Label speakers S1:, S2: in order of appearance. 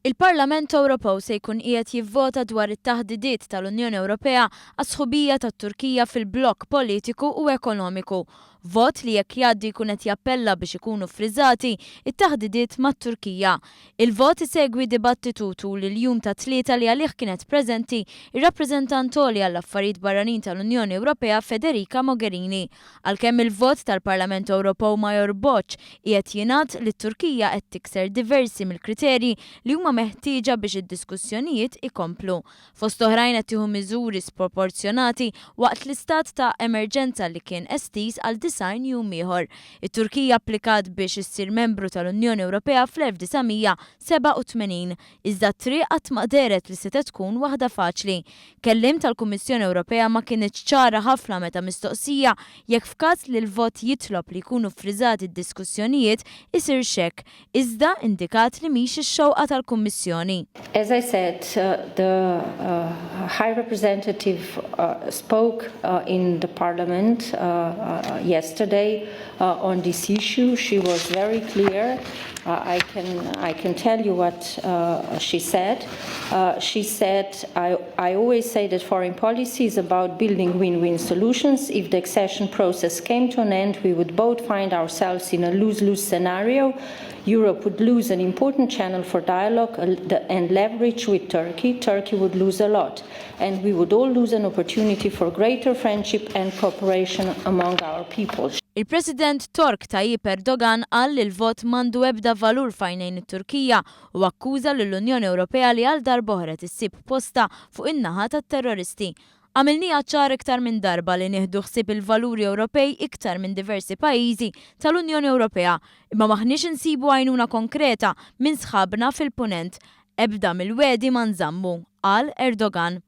S1: Il-Parlament Ewropew se jkun qiegħed jivvota dwar it-taħdidiet tal-Unjoni Ewropea għas-sħubija tat-Turkija fil-blokk politiku u ekonomiku. Vot li jekk jgħaddi jkun qed jappella biex ikunu friżati it-taħdidiet mat-Turkija. Il-vot isegwi dibattitu tul il-jum ta' tlieta li għalih kienet preżenti ir-rappreżentant għolja għall-affarijiet barranin tal-Unjoni Ewropea Federica Mogherini. Għalkemm il-vot tal-Parlament Ewropew ma jorbotx qiegħed jingħad li t-Turkija qed tikser diversi mill-kriterji li huma meħtieġa biex id-diskussjonijiet ikomplu. Fost oħrajn qed tieħu miżuri sproporzjonati waqt l-istat ta' emerġenza li kien estiż għal 90 jum ieħor. It-Turkija applikat biex issir membru tal-Unjoni Ewropea fl-1987, iżda t-triq qatt ma deret li se tkun waħda faċli. Kellim tal-Kummissjoni Ewropea ma kienx ċara ħafna meta mistoqsija jekk f'każ li l-vot jitlob li jkunu friżati d-diskussjonijiet isir xekk, iżda indikat li mhix ix-xewqa tal-Kummissjoni.
S2: As I said, the High Representative spoke in the Parliament yesterday on this issue. She was very clear. I can tell you what she said. She said, I always say that foreign policy is about building win-win solutions. If the accession process came to an end, we would both find ourselves in a lose-lose scenario. Europe would lose an important channel for dialogue and leverage with Turkey. Turkey would lose a lot. And we would all lose an opportunity for greater friendship and cooperation among our people.
S1: Il-President Tork Tayyip Erdogan qal li l-vot m'għandu ebda valur f'għajnejn it-Turkija u akkuża lill-Unjoni Ewropea li għal darb'oħra tissib posta fuq in-naħa tat-terroristi. Għamilniha ċar iktar minn darba li nieħdu ħsieb il-valuri Ewropej iktar minn diversi pajjiżi tal-Unjoni Ewropea, imma maħniex insibu għajnuna konkreta minn sħabna fil-punent. Ebda mill-wedi ma nżammu, qal Erdogan.